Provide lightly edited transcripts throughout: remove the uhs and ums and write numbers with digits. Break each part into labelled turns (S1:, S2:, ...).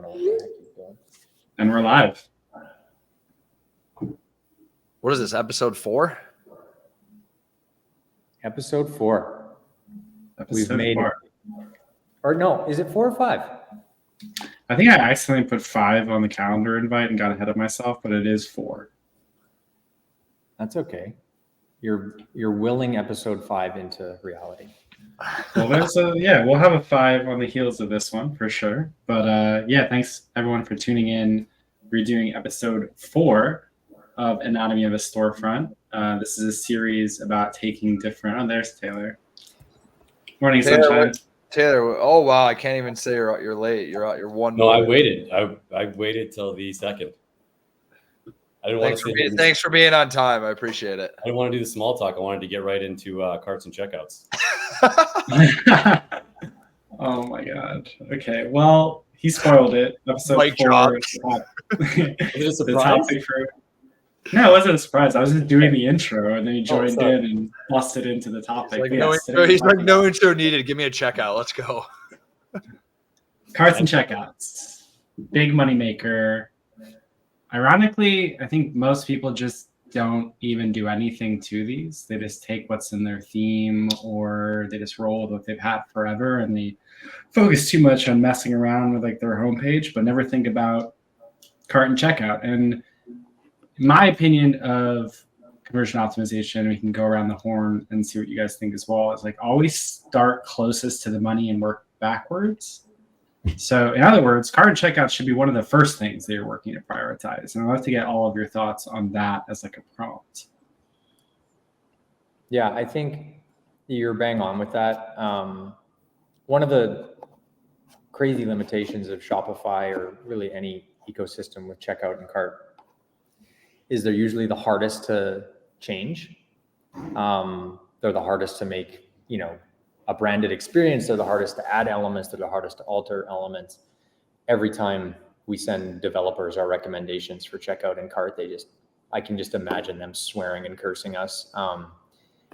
S1: know what the heck he's doing.
S2: And we're live.
S3: What is this, episode 4?
S1: Episode 4.
S2: Episode
S1: We've made
S2: 4.
S1: it. Or no, is it 4 or 5?
S2: I think I accidentally put 5 on the calendar invite and got ahead of myself, but it is 4.
S1: That's okay. You're willing episode 5 into reality.
S2: Well, we'll have a 5 on the heels of this one for sure. But thanks everyone for tuning in. We're doing episode 4 of Anatomy of a Storefront. This is a series about taking different. Oh, there's Taylor. Morning, Sunshine.
S3: Taylor, oh wow, I can't even say you're late. You're 1.
S4: No, I waited. I waited till the second. I didn't want to.
S3: Thanks for being on time. I appreciate it.
S4: I didn't want to do the small talk. I wanted to get right into carts and checkouts.
S2: Oh my god. Okay. Well, he spoiled it. Episode 4.
S4: Was it a surprise?
S2: No, it wasn't a surprise. I was just doing the intro, and then he joined in and busted into the topic.
S3: He's like, no intro needed. Give me a checkout. Let's go.
S2: Carts and checkouts. Big money maker. Ironically, I think most people just don't even do anything to these. They just take what's in their theme, or they just roll with what they've had forever, and they focus too much on messing around with like their homepage, but never think about cart and checkout. And in my opinion of conversion optimization, we can go around the horn and see what you guys think as well. It's like always start closest to the money and work backwards. So in other words, cart and checkout should be one of the first things that you're working to prioritize. And I'd love to get all of your thoughts on that as like a prompt.
S1: Yeah, I think you're bang on with that. One of the crazy limitations of Shopify, or really any ecosystem with checkout and cart, is they're usually the hardest to change. They're the hardest to make, a branded experience. They're the hardest to add elements. They're the hardest to alter elements. Every time we send developers our recommendations for checkout and cart, I can just imagine them swearing and cursing us,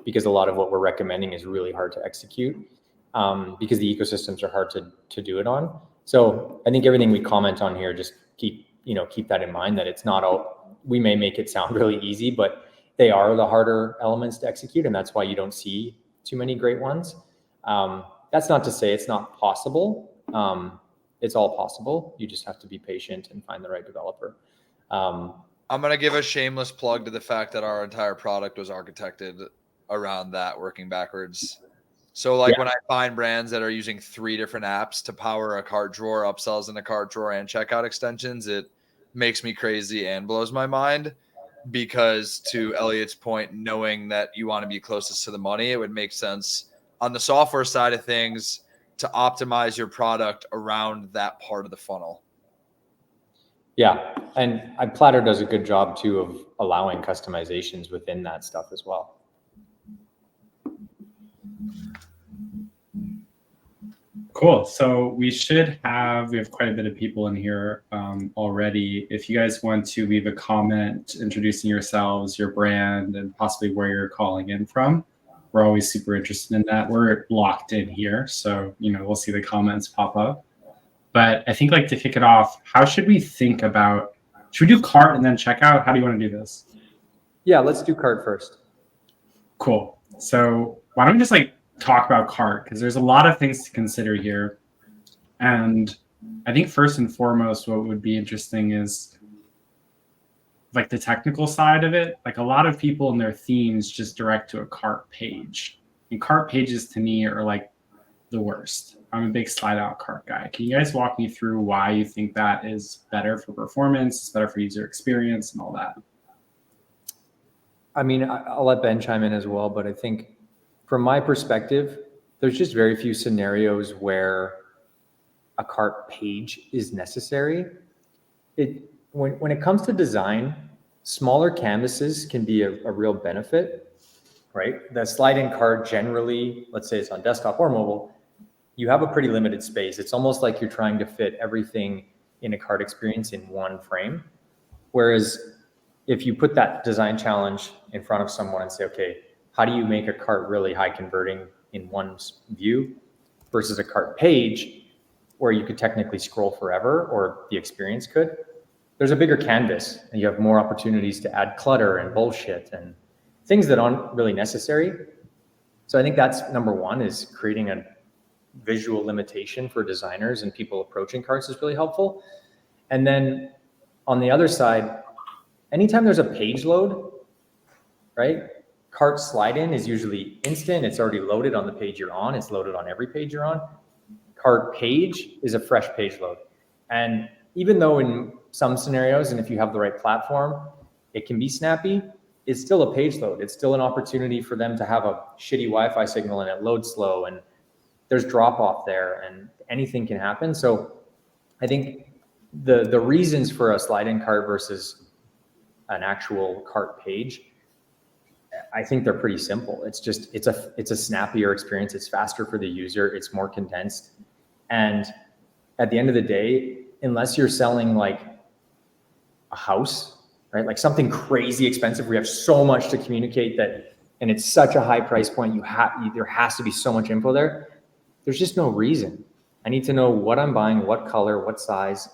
S1: because a lot of what we're recommending is really hard to execute, because the ecosystems are hard to do it on. So I think everything we comment on here, just keep that in mind, that it's not all. We may make it sound really easy, but they are the harder elements to execute, and that's why you don't see too many great ones. That's not to say it's not possible. It's all possible. You just have to be patient and find the right developer.
S3: I'm going to give a shameless plug to the fact that our entire product was architected around that, working backwards. So when I find brands that are using 3 different apps to power a cart drawer, upsells in a cart drawer, and checkout extensions, it makes me crazy and blows my mind, because to Elliot's point, knowing that you want to be closest to the money, it would make sense on the software side of things to optimize your product around that part of the funnel.
S1: Yeah. And Platter does a good job too of allowing customizations within that stuff as well.
S2: Cool. So we have quite a bit of people in here already. If you guys want to leave a comment introducing yourselves, your brand, and possibly where you're calling in from, we're always super interested in that. We're locked in here, so we'll see the comments pop up. But I think to kick it off, how should we think about? Should we do cart and then checkout? How do you want to do this?
S1: Yeah, let's do cart first.
S2: Cool. So why don't we just talk about cart, because there's a lot of things to consider here. And I think first and foremost, what would be interesting is the technical side of it. A lot of people in their themes just direct to a cart page, and cart pages to me are the worst. I'm a big slide out cart guy. Can you guys walk me through why you think that is better for performance, it's better for user experience, and all that?
S1: I mean, I'll let Ben chime in as well, but I think from my perspective, there's just very few scenarios where a cart page is necessary. When it comes to design, smaller canvases can be a real benefit, right? The slide-in cart generally, let's say it's on desktop or mobile, you have a pretty limited space. It's almost like you're trying to fit everything in a cart experience in one frame. Whereas if you put that design challenge in front of someone and say, okay, how do you make a cart really high converting in one view versus a cart page? where you could technically scroll forever, or the experience could. There's a bigger canvas and you have more opportunities to add clutter and bullshit and things that aren't really necessary. So I think that's number one, is creating a visual limitation for designers and people approaching carts is really helpful. And then on the other side, anytime there's a page load, right? Cart slide in is usually instant. It's already loaded on the page you're on. It's loaded on every page you're on. Cart page is a fresh page load. And even though in some scenarios, and if you have the right platform, it can be snappy, it's still a page load. It's still an opportunity for them to have a shitty Wi-Fi signal and it loads slow, and there's drop off there and anything can happen. So I think the reasons for a slide in cart versus an actual cart page, I think they're pretty simple. It's just, it's a snappier experience. It's faster for the user. It's more condensed. And at the end of the day, unless you're selling like a house, right? Like something crazy expensive, we have so much to communicate that, and it's such a high price point. There has to be so much info there. There's just no reason. I need to know what I'm buying, what color, what size,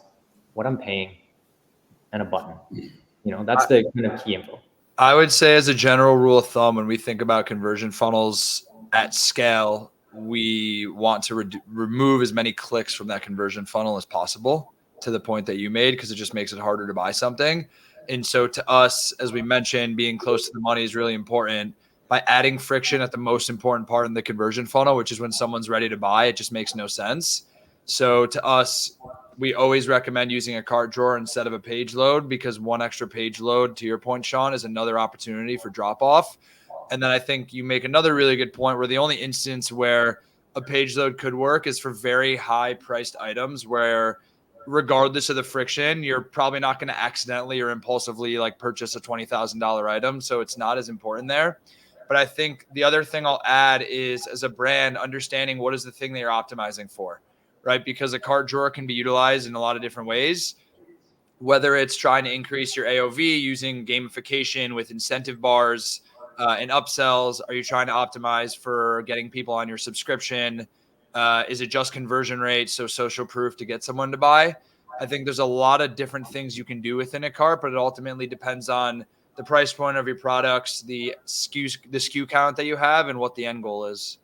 S1: what I'm paying, and a button. You know, that's the kind of key info.
S3: I would say, as a general rule of thumb, when we think about conversion funnels at scale, we want to remove as many clicks from that conversion funnel as possible, to the point that you made, because it just makes it harder to buy something. And so to us, as we mentioned, being close to the money is really important. By adding friction at the most important part in the conversion funnel, which is when someone's ready to buy, it just makes no sense. So to us, we always recommend using a cart drawer instead of a page load, because one extra page load, to your point, Shaun, is another opportunity for drop off. And then I think you make another really good point, where the only instance where a page load could work is for very high priced items, where regardless of the friction, you're probably not going to accidentally or impulsively like purchase a $20,000 item. So it's not as important there. But I think the other thing I'll add is, as a brand, understanding what is the thing that you're optimizing for, right? Because a cart drawer can be utilized in a lot of different ways, whether it's trying to increase your AOV using gamification with incentive bars and upsells. Are you trying to optimize for getting people on your subscription? Is it just conversion rate, so social proof to get someone to buy? I think there's a lot of different things you can do within a cart, but it ultimately depends on the price point of your products, the SKU count that you have, and what the end goal is.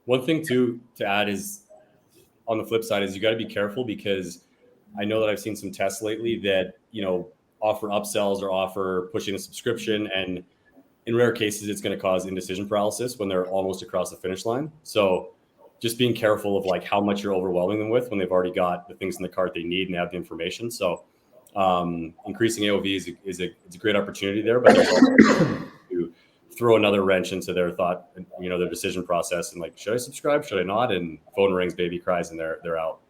S4: One thing to add is, on the flip side, is you got to be careful, because I know that I've seen some tests lately that, offer upsells or offer pushing a subscription, and in rare cases, it's going to cause indecision paralysis when they're almost across the finish line. So just being careful of like how much you're overwhelming them with when they've already got the things in the cart they need and have the information. So increasing AOV is a great opportunity there, but there's also to throw another wrench into their thought, their decision process, and like, should I subscribe? Should I not? And phone rings, baby cries, and they're out.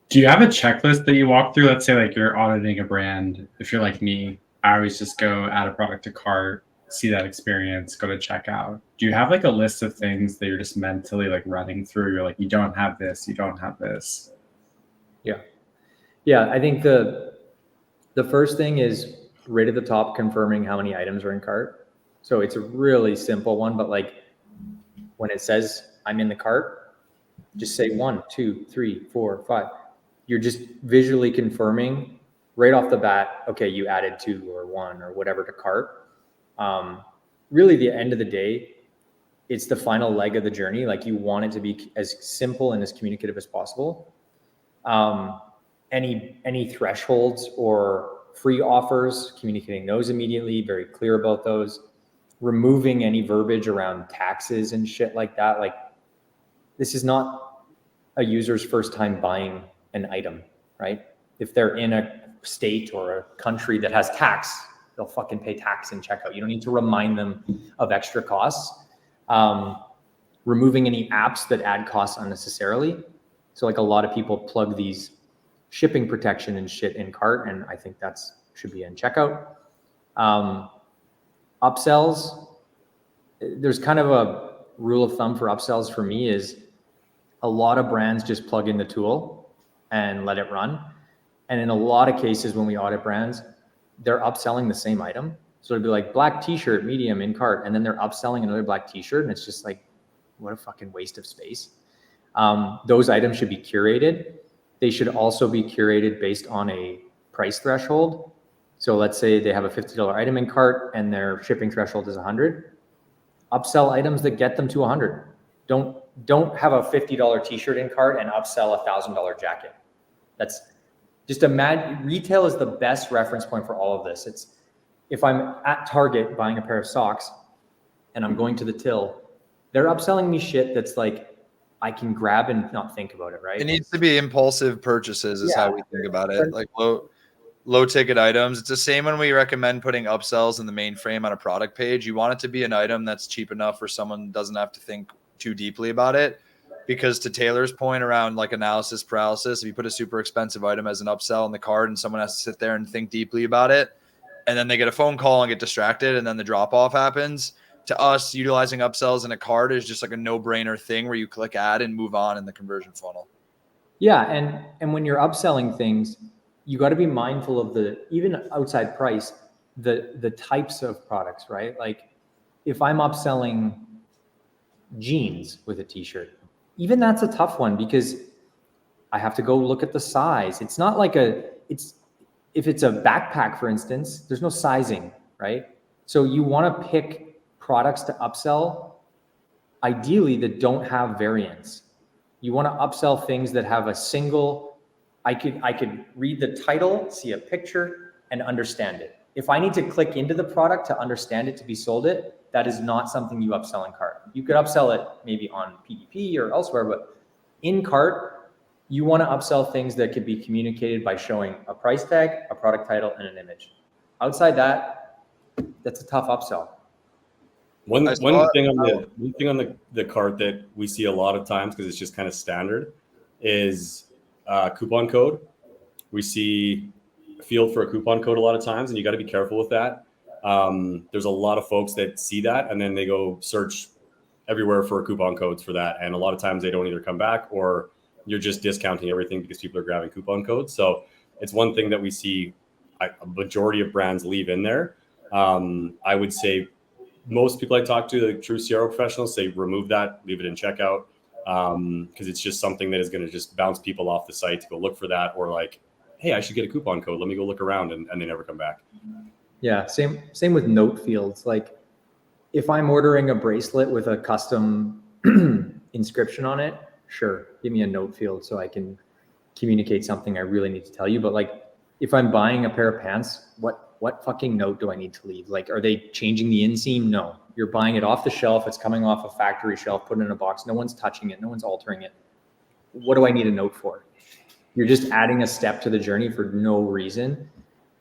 S2: Do you have a checklist that you walk through? Let's say like you're auditing a brand. If you're like me, I always just go add a product to cart, see that experience, go to checkout. Do you have like a list of things that you're just mentally like running through? You're like, you don't have this, you don't have this.
S1: Yeah, I think the first thing is right at the top, confirming how many items are in cart. So it's a really simple one, but like when it says I'm in the cart, just say 1, 2, 3, 4, 5. You're just visually confirming right off the bat, okay, you added 2 or 1 or whatever to cart. Really, the end of the day, it's the final leg of the journey. Like, you want it to be as simple and as communicative as possible. Any thresholds or free offers, communicating those immediately, very clear about those. Removing any verbiage around taxes and shit like that. Like, this is not a user's first time buying an item, right? If they're in a state or a country that has tax, they'll fucking pay tax in checkout. You don't need to remind them of extra costs. Removing any apps that add costs unnecessarily. So like a lot of people plug these shipping protection and shit in cart, and I think that's should be in checkout. Upsells, there's kind of a rule of thumb for upsells for me is a lot of brands just plug in the tool and let it run. And in a lot of cases, when we audit brands, they're upselling the same item. So it'd be like black t-shirt, medium in cart, and then they're upselling another black t-shirt. And it's just like, what a fucking waste of space. Those items should be curated. They should also be curated based on a price threshold. So let's say they have a $50 item in cart and their shipping threshold is 100. Upsell items that get them to 100. Don't have a $50 t-shirt in cart and upsell a $1,000 jacket. That's just retail is the best reference point for all of this. It's if I'm at Target buying a pair of socks and I'm going to the till, they're upselling me shit that's like I can grab and not think about it, right?
S3: It needs to be impulsive purchases is how we think about it. Like low ticket items. It's the same when we recommend putting upsells in the main frame on a product page. You want it to be an item that's cheap enough where someone doesn't have to think too deeply about it. Because to Taylor's point around like analysis paralysis, if you put a super expensive item as an upsell in the card and someone has to sit there and think deeply about it, and then they get a phone call and get distracted and then the drop off happens, to us, utilizing upsells in a card is just like a no-brainer thing where you click add and move on in the conversion funnel.
S1: Yeah, and when you're upselling things, you got to be mindful of even outside price, the types of products, right? Like if I'm upselling jeans with a t-shirt, even that's a tough one because I have to go look at the size. It's not like if it's a backpack, for instance, there's no sizing, right? So you want to pick products to upsell, ideally that don't have variants. You want to upsell things that have a single, I could read the title, see a picture, and understand it. If I need to click into the product to understand it, to be sold it, that is not something you upsell in cart. You could upsell it maybe on PDP or elsewhere, but in cart, you want to upsell things that could be communicated by showing a price tag, a product title, and an image. Outside that, that's a tough upsell.
S4: One thing on the cart that we see a lot of times, because it's just kind of standard, is coupon code. We see a field for a coupon code a lot of times, and you got to be careful with that. There's a lot of folks that see that and then they go search everywhere for coupon codes for that. And a lot of times they don't either come back or you're just discounting everything because people are grabbing coupon codes. So it's one thing that we see a majority of brands leave in there. I would say most people I talk to, the true CRO professionals, say remove that, leave it in checkout, because it's just something that is going to just bounce people off the site to go look for that, or like, hey, I should get a coupon code. Let me go look around, and they never come back.
S1: Yeah, same with note fields. Like if I'm ordering a bracelet with a custom inscription on it, sure, give me a note field so I can communicate something I really need to tell you. But like if I'm buying a pair of pants, what fucking note do I need to leave? Like, are they changing the inseam? No, you're buying it off the shelf. It's coming off a factory shelf, put it in a box. No one's touching it. No one's altering it. What do I need a note for? You're just adding a step to the journey for no reason.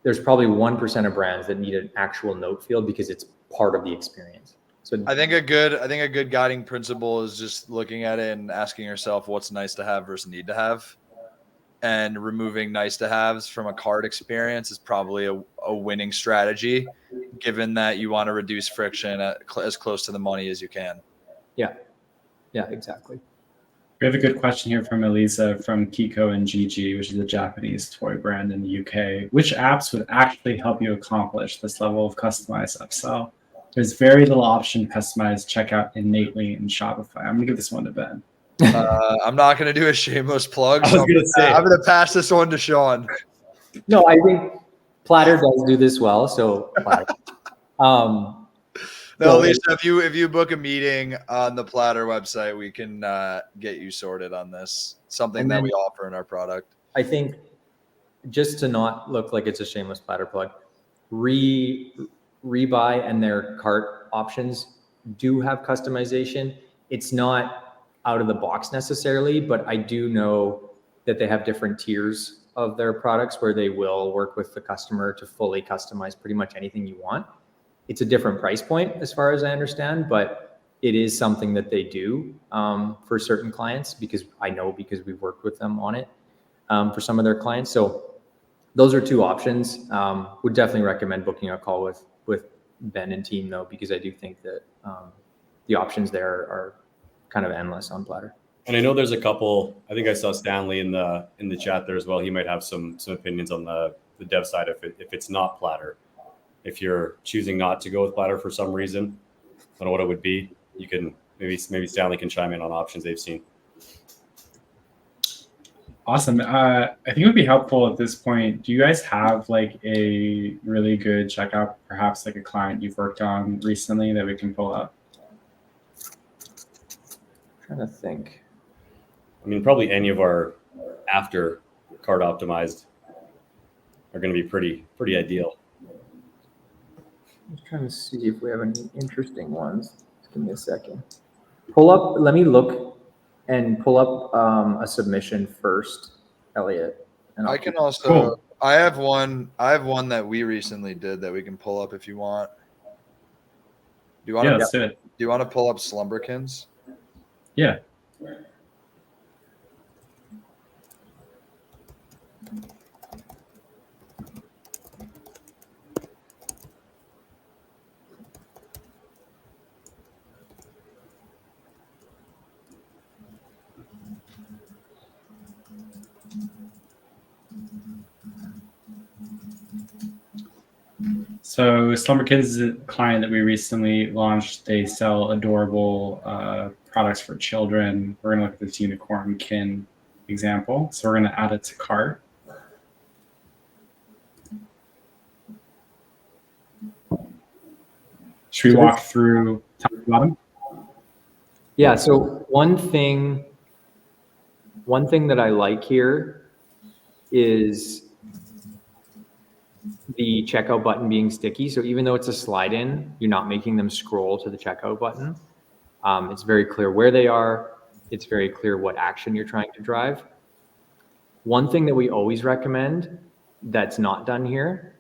S1: There's probably 1% of brands that need an actual note field because it's part of the experience. So
S3: I think a good guiding principle is just looking at it and asking yourself what's nice to have versus need to have. And removing nice to haves from a cart experience is probably a winning strategy, given that you want to reduce friction as close to the money as you can.
S1: Yeah, exactly.
S2: We have a good question here from Elisa from Kiko and Gigi, which is a Japanese toy brand in the UK. Which apps would actually help you accomplish this level of customized upsell? There's very little option to customize checkout innately in Shopify. I'm going to give this one to Ben.
S3: I'm not going to do a shameless plug.
S4: I was going to say,
S3: I'm going to pass this one to Shaun.
S1: No, I think Platter does do this well. So Platter.
S3: No, Lisa, if you book a meeting on the Platter website, we can get you sorted on this. Something that we offer in our product.
S1: I think just to not look like it's a shameless Platter plug, Rebuy and their cart options do have customization. It's not out of the box necessarily, but I do know that they have different tiers of their products where they will work with the customer to fully customize pretty much anything you want. It's a different price point as far as I understand, but it is something that they do for certain clients because we've worked with them on it for some of their clients. So those are two options. Would definitely recommend booking a call with Ben and team though, because I do think that the options there are kind of endless on Platter.
S4: And I know there's a couple. I think I saw Stanley in the chat there as well. He might have some opinions on the dev side if it's not Platter. If you're choosing not to go with Platter for some reason, I don't know what it would be. You can maybe Stanley can chime in on options they've seen.
S2: Awesome. I think it would be helpful at this point. Do you guys have like a really good checkout, perhaps like a client you've worked on recently that we can pull up?
S1: Trying to think.
S4: I mean, probably any of our after card optimized are going to be pretty ideal.
S1: I'm just trying to see if we have any interesting ones. Just give me a second. Pull up. Let me look and pull up a submission first, Elliot. And
S3: I can
S1: keep-
S3: also.
S2: Cool.
S3: I have one that we recently did that we can pull up if you want. Do you want
S2: Yeah,
S3: to?
S2: let's do it.
S3: Do you want to pull up Slumberkins?
S2: Yeah. So Slumber Kids is a client that we recently launched. They sell adorable products for children. We're gonna look at this unicorn kin example. So we're gonna add it to cart. Should we walk through top to bottom?
S1: Yeah. So one thing that I like here is the checkout button being sticky. So even though it's a slide in, you're not making them scroll to the checkout button. It's very clear where they are. It's very clear what action you're trying to drive. One thing that we always recommend that's not done here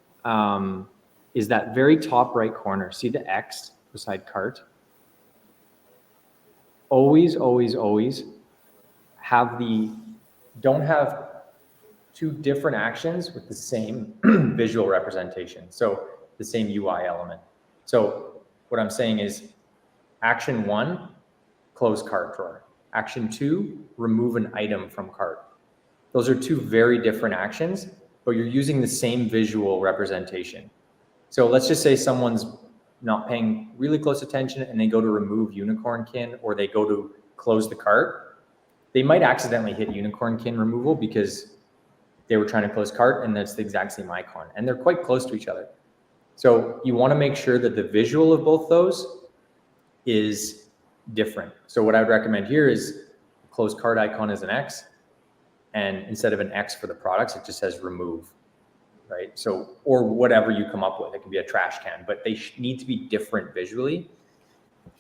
S1: is that very top right corner. See the X beside cart? Always, always, always don't have two different actions with the same visual representation. So the same UI element. So what I'm saying is action 1, close cart drawer. Action 2, remove an item from cart. Those are two very different actions, but you're using the same visual representation. So let's just say someone's not paying really close attention and they go to remove unicorn kin or they go to close the cart. They might accidentally hit unicorn kin removal because they were trying to close cart and that's the exact same icon and they're quite close to each other. So you want to make sure that the visual of both those is different. So what I would recommend here is close cart icon is an X, and instead of an X for the products, it just says remove, right? So, or whatever you come up with, it can be a trash can, but they need to be different visually.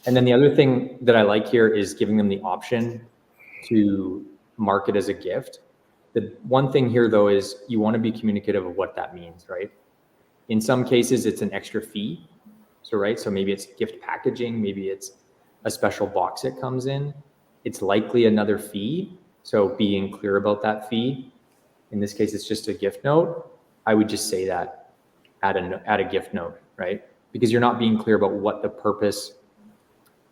S1: And then the other thing that I like here is giving them the option to mark it as a gift. The one thing here though is you want to be communicative of what that means, right? In some cases, it's an extra fee. So, right, so maybe it's gift packaging, maybe it's a special box it comes in. It's likely another fee. So being clear about that fee. In this case, it's just a gift note. I would just say that, add a gift note, right? Because you're not being clear about what the purpose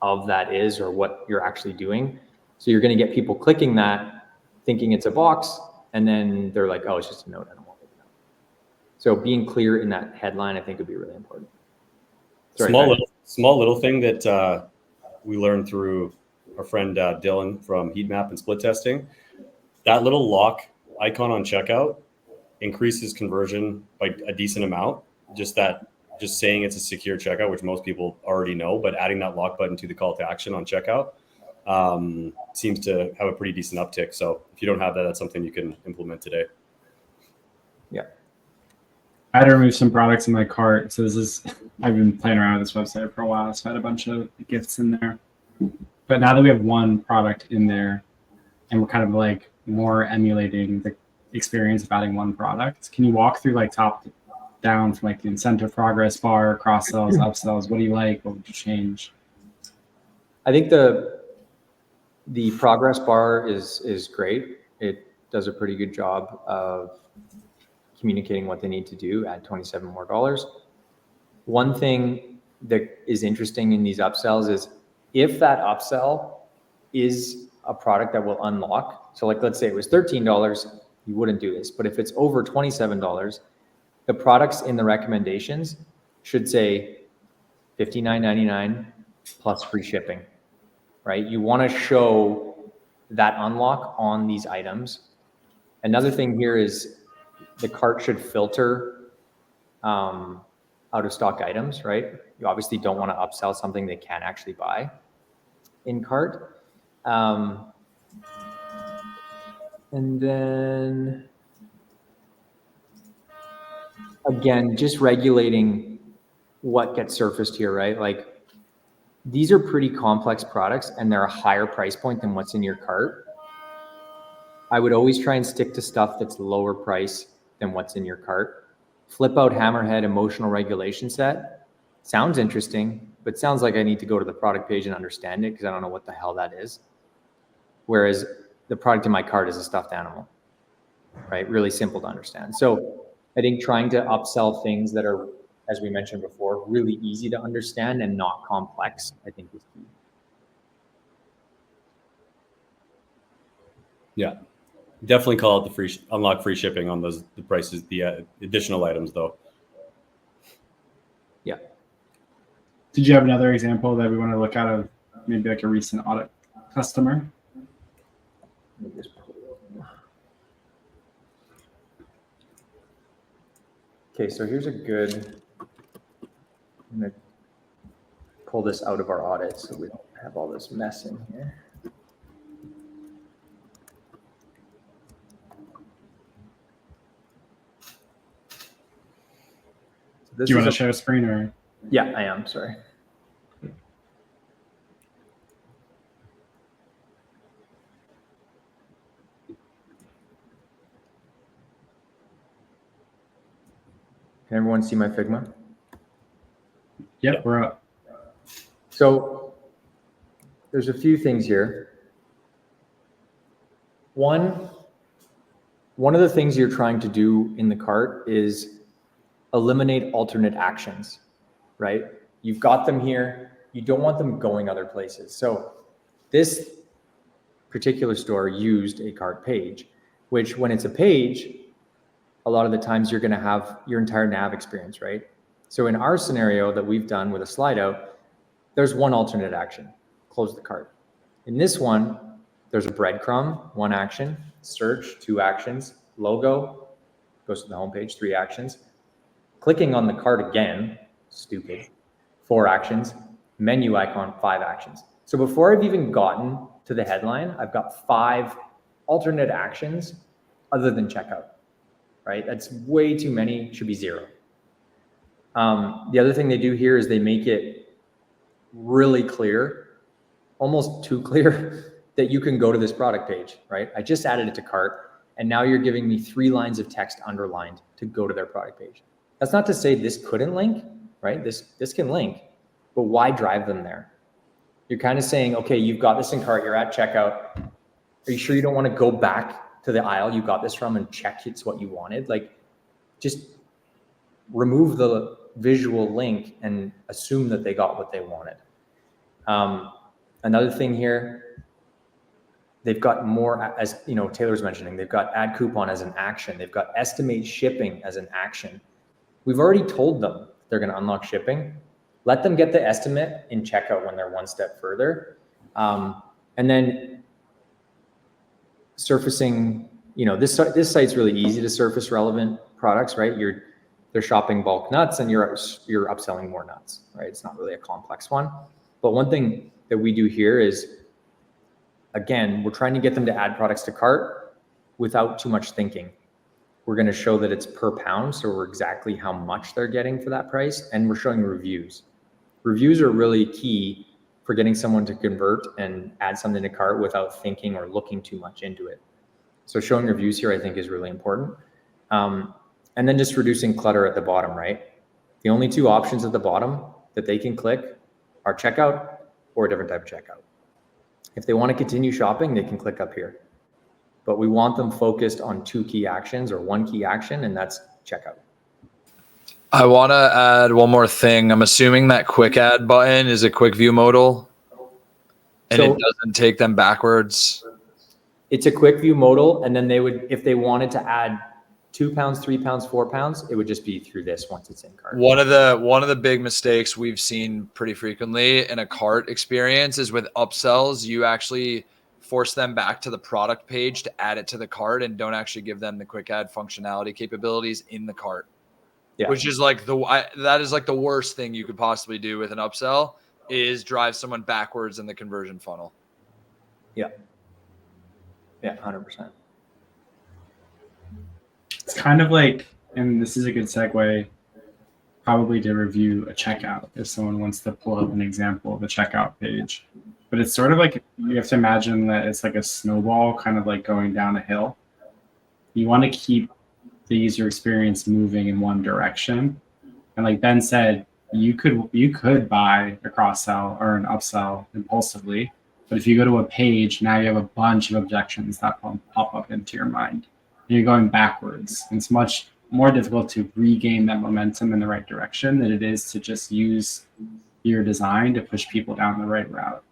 S1: of that is or what you're actually doing. So you're going to get people clicking that, thinking it's a box, and then they're like, oh, it's just a note. I don't want it. So being clear in that headline, I think would be really important. Sorry,
S4: small little thing that we learned through our friend Dylan from Heat Map and Split Testing. That little lock icon on checkout increases conversion by a decent amount. Just saying it's a secure checkout, which most people already know, but adding that lock button to the call to action on checkout seems to have a pretty decent uptick. So if you don't have that, that's something you can implement today.
S1: Yeah.
S2: I had to remove some products in my cart. So I've been playing around with this website for a while. So I had a bunch of gifts in there. But now that we have one product in there and we're kind of like more emulating the experience of adding one product, can you walk through like top down from like the incentive progress bar, cross sells, upsells? What do you like? What would you change?
S1: I think the progress bar is great. It does a pretty good job of communicating what they need to do, add $27 more. One thing that is interesting in these upsells is if that upsell is a product that will unlock. So like, let's say it was $13, you wouldn't do this, but if it's over $27, the products in the recommendations should say $59.99 plus free shipping, right? You want to show that unlock on these items Another thing here is the cart should filter out of stock items, right? You obviously don't want to upsell something they can actually buy in cart. And then again, just regulating what gets surfaced here, right? Like these are pretty complex products and they're a higher price point than what's in your cart. I would always try and stick to stuff that's lower price than what's in your cart. Flip out Hammerhead emotional regulation set. Sounds interesting, but sounds like I need to go to the product page and understand it because I don't know what the hell that is. Whereas the product in my cart is a stuffed animal, right? Really simple to understand. So I think trying to upsell things that are, as we mentioned before, really easy to understand and not complex, I think is key.
S4: Yeah. Definitely call out the free unlock free shipping on those the prices, the additional items though.
S1: Yeah.
S2: Did you have another example that we want to look at of maybe like a recent audit customer?
S1: Okay, so here's a good, I'm gonna pull this out of our audit so we don't have all this mess in here.
S2: Do you want to share a screen or?
S1: Yeah, I am, sorry. Can everyone see my Figma?
S2: Yep, we're up.
S1: So there's a few things here. One of the things you're trying to do in the cart is eliminate alternate actions, right? You've got them here. You don't want them going other places. So this particular store used a cart page, which when it's a page, a lot of the times you're going to have your entire nav experience, right? So in our scenario that we've done with a slide out, there's one alternate action, close the cart. In this one, there's a breadcrumb, one action, search, two actions, logo, goes to the homepage, 3 actions. Clicking on the cart again, stupid, 4 actions, menu icon, 5 actions. So before I've even gotten to the headline, I've got 5 alternate actions other than checkout, right? That's way too many, should be 0. The other thing they do here is they make it really clear, almost too clear, that you can go to this product page, right? I just added it to cart, and now you're giving me 3 lines of text underlined to go to their product page. That's not to say this couldn't link, right? This can link, but why drive them there? You're kind of saying, okay, you've got this in cart, you're at checkout. Are you sure you don't want to go back to the aisle you got this from and check it's what you wanted? Like, just remove the visual link and assume that they got what they wanted. Another thing here, they've got more, as you know, Taylor's mentioning, they've got add coupon as an action. They've got estimate shipping as an action. We've already told them they're going to unlock shipping. Let them get the estimate in checkout when they're one step further. And then surfacing, you know, this site's really easy to surface relevant products, right? They're shopping bulk nuts and you're upselling more nuts, right? It's not really a complex one. But one thing that we do here is, again, we're trying to get them to add products to cart without too much thinking. We're going to show that it's per pound, so we're exactly how much they're getting for that price, and we're showing reviews. Reviews are really key for getting someone to convert and add something to cart without thinking or looking too much into it. So showing reviews here, I think, is really important. And then just reducing clutter at the bottom, right? The only 2 options at the bottom that they can click are checkout or a different type of checkout. If they want to continue shopping, they can click up here. But we want them focused on 2 key actions or 1 key action, and that's checkout.
S3: I want to add one more thing. I'm assuming that quick add button is a quick view modal and
S1: So
S3: it doesn't take them backwards.
S1: it's a quick view modal, and then they would, if they wanted to add 2 pounds, 3 pounds, 4 pounds, it would just be through this once it's in cart.
S3: One of the big mistakes we've seen pretty frequently in a cart experience is with upsells, you actually force them back to the product page to add it to the cart and don't actually give them the quick add functionality capabilities in the cart.
S1: Yeah.
S3: Which is like that is like the worst thing you could possibly do with an upsell is drive someone backwards in the conversion funnel.
S1: Yeah. Yeah, 100%.
S2: It's kind of like, and this is a good segue, probably to review a checkout if someone wants to pull up an example of a checkout page. But it's sort of like, you have to imagine that it's like a snowball kind of like going down a hill. You want to keep the user experience moving in one direction. And like Ben said, you could buy a cross sell or an upsell impulsively, but if you go to a page, now you have a bunch of objections that pop up into your mind. And you're going backwards. And it's much more difficult to regain that momentum in the right direction than it is to just use your design to push people down the right route.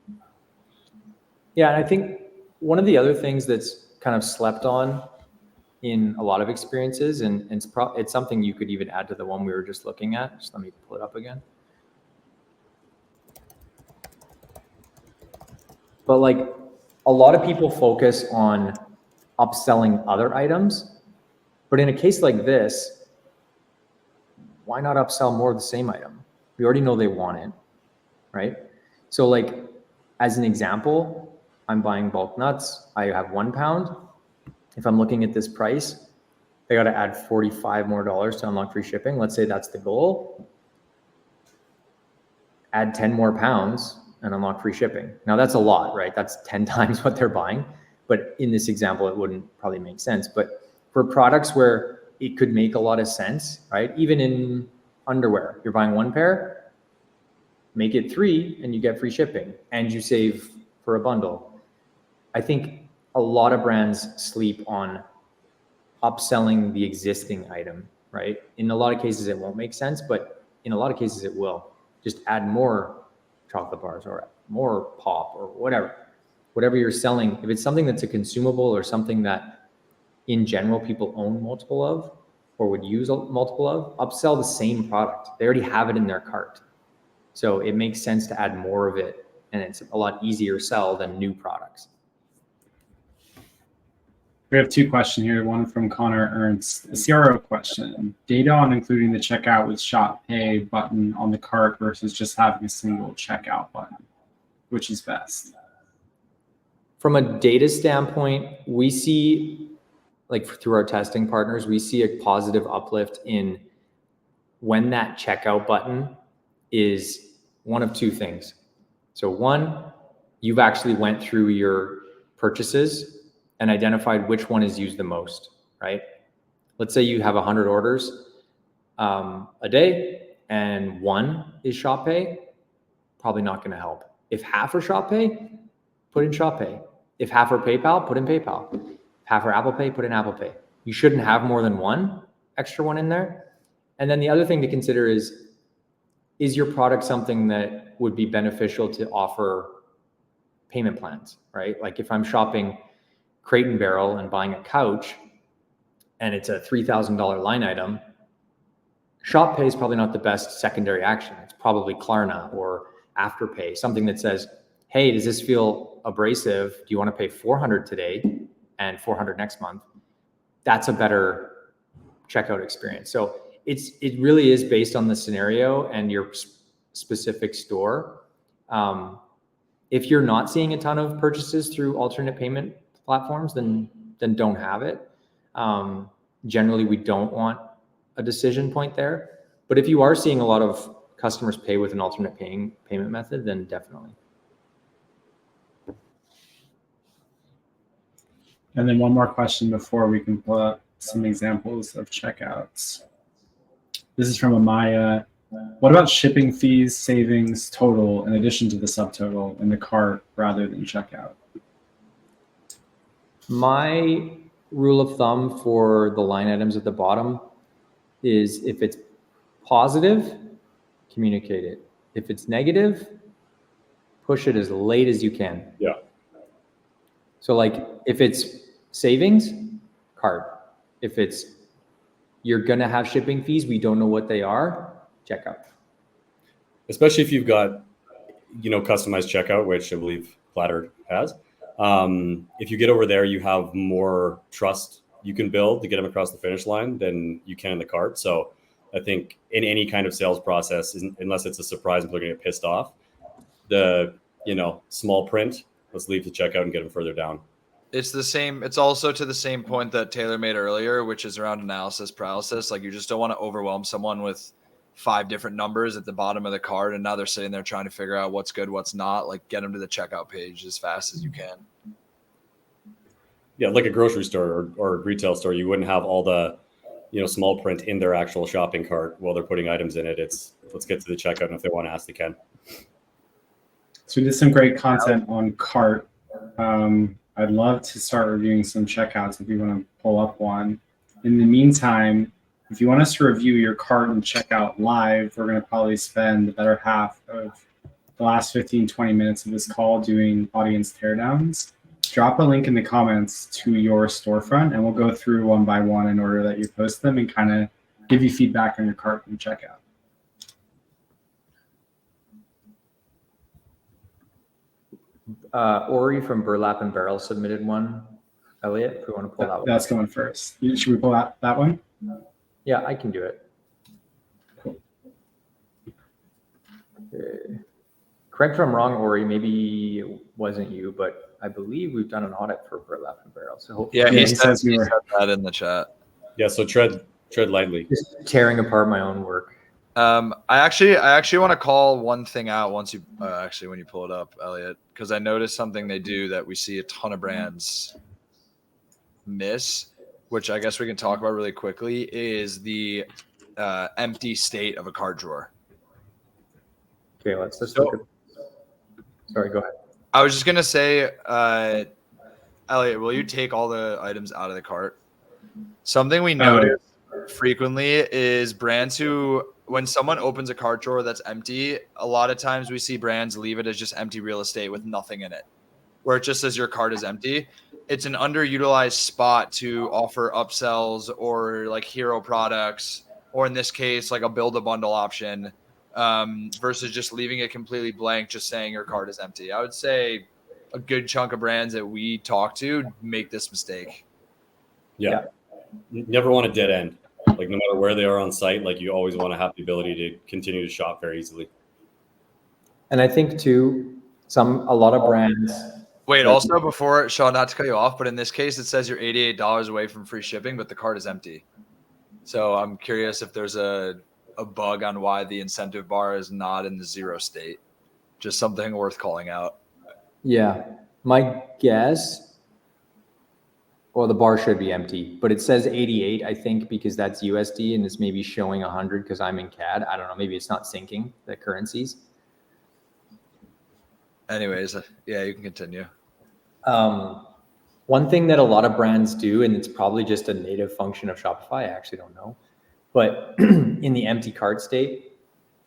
S1: Yeah, and I think one of the other things that's kind of slept on in a lot of experiences, and it's something you could even add to the one we were just looking at. Just let me pull it up again. But like a lot of people focus on upselling other items, but in a case like this, why not upsell more of the same item? We already know they want it, right? So like, as an example, I'm buying bulk nuts. I have 1 pound. If I'm looking at this price, I got to add $45 more to unlock free shipping. Let's say that's the goal. Add 10 more pounds and unlock free shipping. Now that's a lot, right? That's 10 times what they're buying. But in this example, it wouldn't probably make sense. But for products where it could make a lot of sense, right? Even in underwear, you're buying 1 pair, make it 3 and you get free shipping and you save for a bundle. I think a lot of brands sleep on upselling the existing item, right? In a lot of cases, it won't make sense, but in a lot of cases it will. Just add more chocolate bars or more pop or whatever you're selling. If it's something that's a consumable or something that in general people own multiple of or would use multiple of, upsell the same product. They already have it in their cart. So it makes sense to add more of it, and it's a lot easier sell than new products.
S2: We have 2 questions here. One from Connor Ernst. A CRO question. Data on including the checkout with Shop Pay button on the cart versus just having a single checkout button. Which is best?
S1: From a data standpoint, we see, like through our testing partners, we see a positive uplift in when that checkout button is one of 2 things. So one, you've actually went through your purchases and identified which one is used the most, right? Let's say you have 100 orders a day and 1 is Shop Pay, probably not gonna help. If half are Shop Pay, put in Shop Pay. If half are PayPal, put in PayPal. If half are Apple Pay, put in Apple Pay. You shouldn't have more than 1 extra one in there. And then the other thing to consider is your product something that would be beneficial to offer payment plans, right? Like if I'm shopping Crate and Barrel and buying a couch and it's a $3,000 line item, Shop Pay is probably not the best secondary action. It's probably Klarna or Afterpay, something that says, hey, does this feel abrasive? Do you want to pay $400 today and $400 next month? That's a better checkout experience. So it really is based on the scenario and your specific store. If you're not seeing a ton of purchases through alternate payment platforms, then don't have it. Generally, we don't want a decision point there. But if you are seeing a lot of customers pay with an alternate payment method, then definitely.
S2: And then one more question before we can pull up some examples of checkouts. This is from Amaya. What about shipping fees, savings, total, in addition to the subtotal in the cart rather than checkout?
S1: My rule of thumb for the line items at the bottom is if it's positive, communicate it. If it's negative, push it as late as you can.
S4: Yeah.
S1: So like if it's savings, cart. If it's you're going to have shipping fees, we don't know what they are, checkout.
S4: Especially if you've got, customized checkout, which I believe Platter has. If you get over there, you have more trust you can build to get them across the finish line than you can in the cart. So I think in any kind of sales process, unless it's a surprise and they're going to get pissed off, the small print, let's leave the checkout and get them further down.
S3: It's the same. It's also to the same point that Taylor made earlier, which is around analysis paralysis. Like, you just don't want to overwhelm someone with 5 different numbers at the bottom of the cart, and now they're sitting there trying to figure out what's good, what's not. Like, get them to the checkout page as fast as you can.
S4: Yeah, like a grocery store or a retail store, you wouldn't have all the small print in their actual shopping cart while they're putting items in it. It's let's get to the checkout, and if they want to ask, they can.
S2: So we did some great content on cart. I'd love to start reviewing some checkouts if you want to pull up one. In the meantime, if you want us to review your cart and checkout live, we're going to probably spend the better half of the last 15-20 minutes of this call doing audience teardowns. Drop a link in the comments to your storefront, and we'll go through one by one in order that you post them and kind of give you feedback on your cart and checkout.
S1: Ori from Burlap and Barrel submitted one. Elliot, if we want to pull that one.
S2: That's going first. Should we pull out that one?
S1: Yeah, I can do it.
S2: Cool.
S1: Okay. Correct if I'm wrong, Ori, maybe it wasn't you, but I believe we've done an audit for Burlap and Barrel. So hopefully
S3: Yeah, he
S2: said
S3: said that in the chat.
S4: Yeah, so tread lightly.
S1: just tearing apart my own work.
S3: I actually want to call one thing out once you when you pull it up, Elliot, because I noticed something they do that we see a ton of brands miss, which I guess we can talk about really quickly, is the empty state of a cart drawer.
S1: Okay, let's look at. Sorry, go ahead.
S3: I was just gonna say, Elliot, will you take all the items out of the cart? Something we notice frequently is brands who, when someone opens a cart drawer that's empty, a lot of times we see brands leave it as just empty real estate with nothing in it, where it just says your cart is empty. It's an underutilized spot to offer upsells or like hero products, or in this case, like a build a bundle option, versus just leaving it completely blank, just saying your cart is empty. I would say a good chunk of brands that we talk to make this mistake.
S4: Yeah. You never want a dead end. Like, no matter where they are on site, like, you always want to have the ability to continue to shop very easily.
S1: And I think too, a lot of brands.
S3: Wait, also before, Shaun, not to cut you off, but in this case, it says you're $88 away from free shipping, but the cart is empty. So I'm curious if there's a bug on why the incentive bar is not in the 0 state. Just something worth calling out.
S1: Yeah, my guess, well, the bar should be empty, but it says 88, I think, because that's USD and it's maybe showing 100 because I'm in CAD. I don't know. Maybe it's not syncing the currencies.
S3: Anyways, yeah, you can continue.
S1: One thing that a lot of brands do, and it's probably just a native function of Shopify, I actually don't know, but in the empty cart state,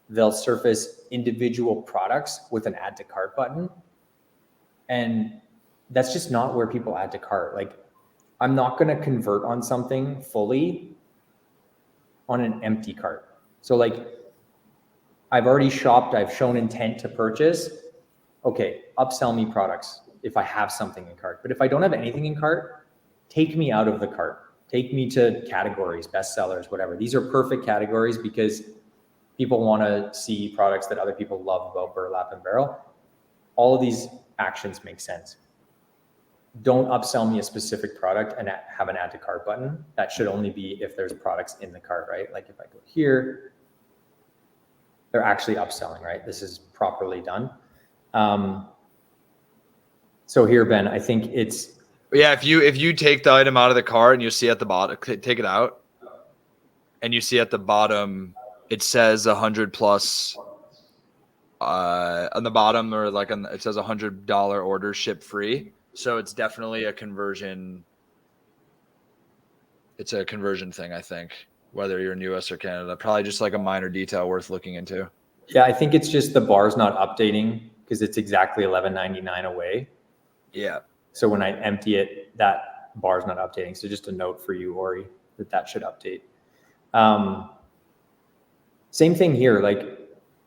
S1: they'll surface individual products with an add to cart button. And that's just not where people add to cart. Like, I'm not going to convert on something fully on an empty cart. So like, I've already shopped, I've shown intent to purchase. Okay, upsell me products if I have something in cart. But if I don't have anything in cart, take me out of the cart. Take me to categories, bestsellers, whatever. These are perfect categories because people want to see products that other people love about Burlap and Barrel. All of these actions make sense. Don't upsell me a specific product and have an add to cart button. That should only be if there's products in the cart, right? Like if I go here, they're actually upselling, right? This is properly done. So here, Ben, I think it's.
S3: Yeah, if you take the item out of the cart and you see at the bottom, take it out, and you see at the bottom, it says 100 plus on the bottom, or like it says $100 order ship free. So it's definitely a conversion. It's a conversion thing, I think, whether you're in US or Canada. Probably just like a minor detail worth looking into.
S1: Yeah, I think it's just the bar's not updating because it's exactly $11.99 away.
S3: Yeah.
S1: So when I empty it, that bar's not updating. So just a note for you, Ori, that should update. Same thing here. Like,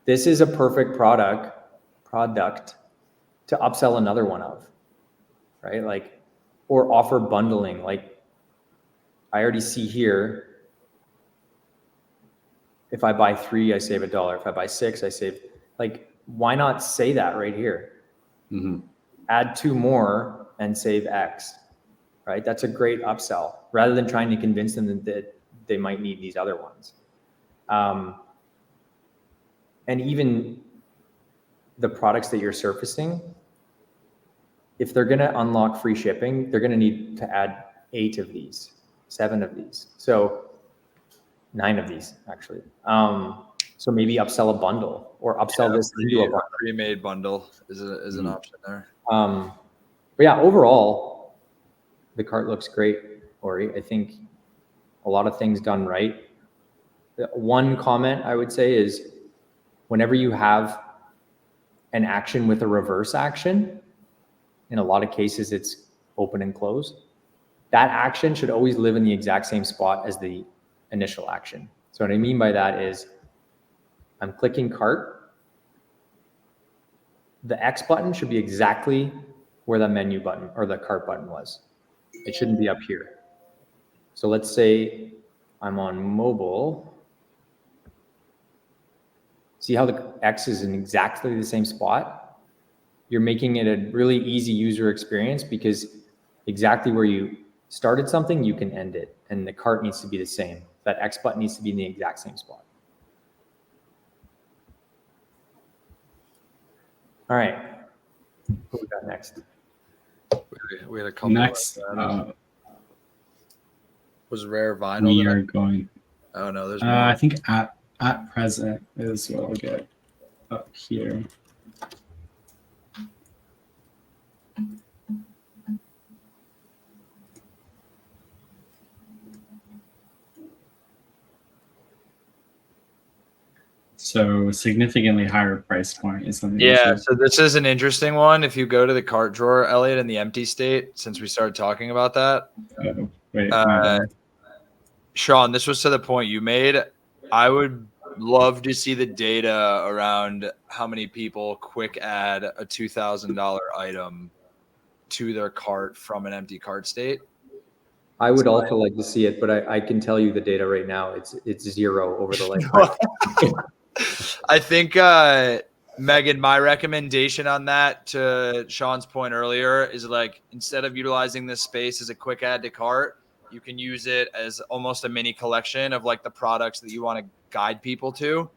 S1: this is a perfect product to upsell another one of, right? Like, or offer bundling. Like I already see here, if I buy 3, I save $1. If I buy 6, I save, like, why not say that right here? Add 2 more and save X, right? That's a great upsell rather than trying to convince them that they might need these other ones. And even the products that you're surfacing, if they're going to unlock free shipping, they're going to need to add 8 of these, 7 of these. So 9 of these actually. So maybe upsell a bundle or upsell this into a bundle.
S3: Pre-made bundle is an option there.
S1: But yeah, overall, the cart looks great, Ori. I think a lot of things done right. One comment I would say is whenever you have an action with a reverse action, in a lot of cases it's open and close. That action should always live in the exact same spot as the initial action. So what I mean by that is I'm clicking cart. The X button should be exactly where the menu button or the cart button was. It shouldn't be up here. So let's say I'm on mobile. See how the X is in exactly the same spot? You're making it a really easy user experience because exactly where you started something, you can end it. And the cart needs to be the same. That X button needs to be in the exact same spot. All right. What we got next?
S3: We had a couple.
S2: Next,
S3: was Rare Vinyl.
S2: we are going.
S3: Oh no, there's more.
S2: I think at present is what I'll get up here. So significantly higher price point is something.
S3: Yeah, so this is an interesting one. If you go to the cart drawer, Elliot, in the empty state, since we started talking about that.
S2: Wait,
S3: Shaun, this was to the point you made. I would love to see the data around how many people quick add a $2,000 item to their cart from an empty cart state.
S1: I would also like to see it, but I can tell you the data right now. It's 0 over the lifetime.
S3: I think, Megan, my recommendation on that, to Shaun's point earlier, is like instead of utilizing this space as a quick add to cart, you can use it as almost a mini collection of like the products that you want to guide people to,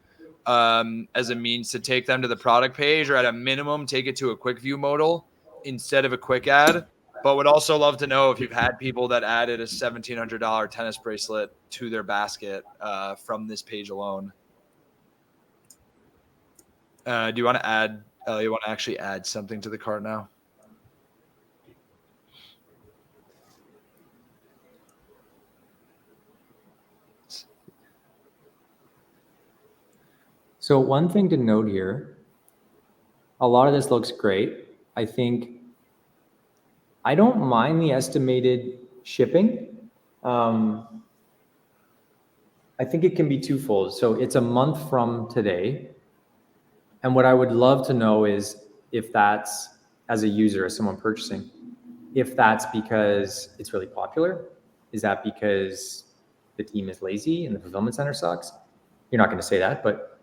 S3: as a means to take them to the product page, or at a minimum, take it to a quick view modal instead of a quick add. But would also love to know if you've had people that added a $1,700 tennis bracelet to their basket from this page alone. Do you want to add? You want to actually add something to the cart now?
S1: So one thing to note here, a lot of this looks great. I think I don't mind the estimated shipping. I think it can be twofold. So it's a month from today. And what I would love to know is if that's, as a user, as someone purchasing, if that's because it's really popular. Is that because the team is lazy and the fulfillment center sucks? You're not going to say that, but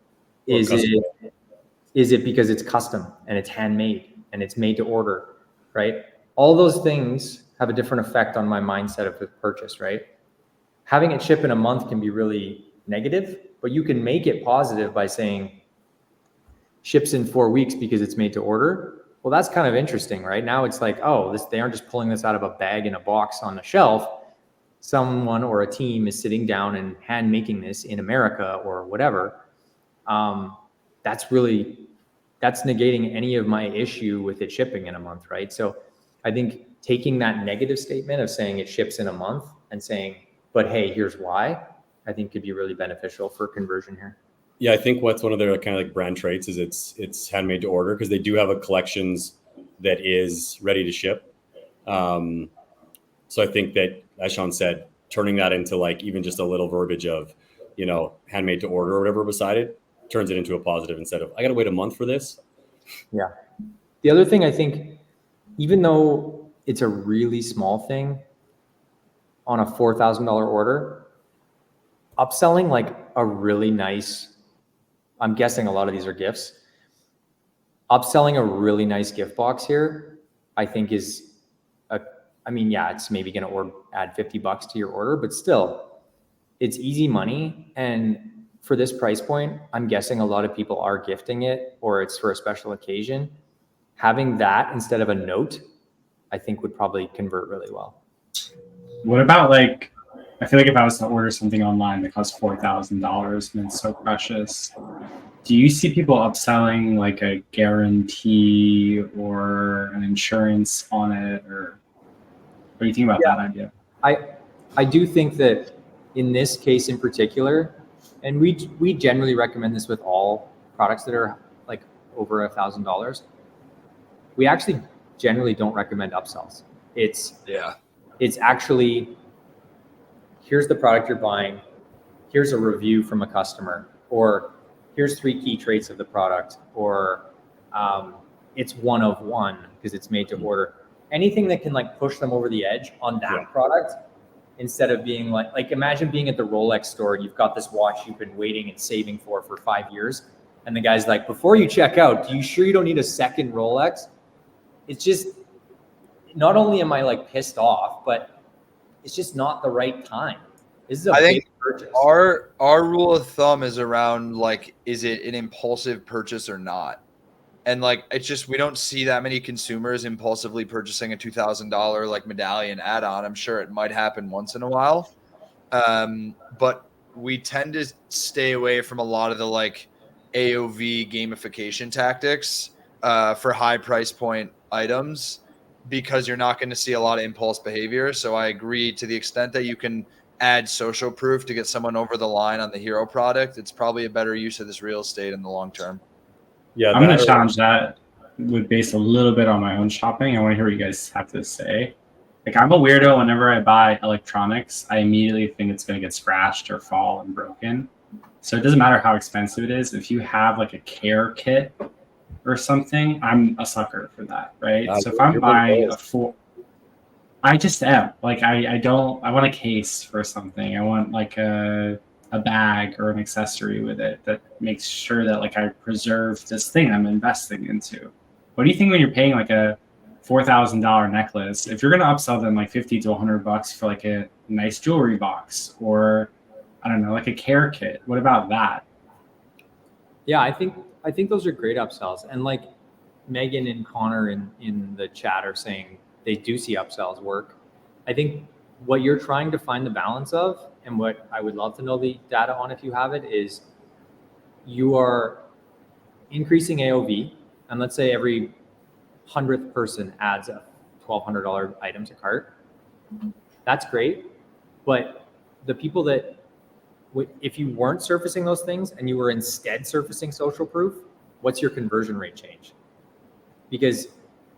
S1: is it because it's custom and it's handmade and it's made to order, right? All those things have a different effect on my mindset of the purchase, right? Having it ship in a month can be really negative, but you can make it positive by saying ships in 4 weeks because it's made to order. Well, that's kind of interesting, right? Now it's like, oh, they aren't just pulling this out of a bag in a box on the shelf. Someone or a team is sitting down and hand making this in America or whatever. That's negating any of my issue with it shipping in a month, right? So I think taking that negative statement of saying it ships in a month and saying, but hey, here's why, I think could be really beneficial for conversion here.
S4: Yeah, I think what's one of their kind of like brand traits is it's handmade to order, because they do have a collections that is ready to ship. So I think that, as Shaun said, turning that into like even just a little verbiage of, handmade to order or whatever beside it, turns it into a positive instead of, I got to wait a month for this.
S1: Yeah. The other thing I think, even though it's a really small thing on a $4,000 order, upselling like a really nice, I'm guessing a lot of these are gifts. Upselling a really nice gift box here, I think is it's maybe going to add $50 to your order, but still it's easy money. And for this price point, I'm guessing a lot of people are gifting it, or it's for a special occasion. Having that instead of a note, I think would probably convert really well.
S2: What about like, I feel like if I was to order something online that costs $4,000 and it's so precious, do you see people upselling like a guarantee or an insurance on it, or what do you think about that idea?
S1: I do think that in this case in particular, and we generally recommend this with all products that are like over $1,000. We actually generally don't recommend upsells. It's actually, here's the product you're buying, here's a review from a customer, or here's 3 key traits of the product, or it's one of one because it's made to order. Anything that can like push them over the edge on that product, instead of being like imagine being at the Rolex store and you've got this watch you've been waiting and saving for 5 years, and the guy's like, before you check out, do you sure you don't need a second Rolex? It's just, not only am I like pissed off, but it's just not the right time. This is a big purchase.
S3: Our rule of thumb is around like, is it an impulsive purchase or not? And like, it's just, we don't see that many consumers impulsively purchasing a $2,000 like medallion add-on. I'm sure it might happen once in a while. But we tend to stay away from a lot of the like AOV gamification tactics for high price point items, because you're not going to see a lot of impulse behavior. So I agree, to the extent that you can add social proof to get someone over the line on the hero product, it's probably a better use of this real estate in the long term.
S2: Yeah, I'm going to challenge that with based a little bit on my own shopping. I want to hear what you guys have to say. Like, I'm a weirdo. Whenever I buy electronics, I immediately think it's going to get scratched or fall and broken. So it doesn't matter how expensive it is. If you have like a care kit or something, I'm a sucker for that, right? So if I'm buying I just am like, I want a case for something. I want like a bag or an accessory with it that makes sure that like I preserve this thing I'm investing into. What do you think when you're paying like a $4,000 necklace? If you're going to upsell them like $50 to $100 for like a nice jewelry box, or I don't know, like a care kit, what about that?
S1: Yeah, I think those are great upsells. And like Megan and Connor in the chat are saying they do see upsells work. I think what you're trying to find the balance of, and what I would love to know the data on if you have it, is you are increasing AOV, and let's say every 100th person adds a $1,200 item to cart. That's great, but the people that, if you weren't surfacing those things and you were instead surfacing social proof, what's your conversion rate change? Because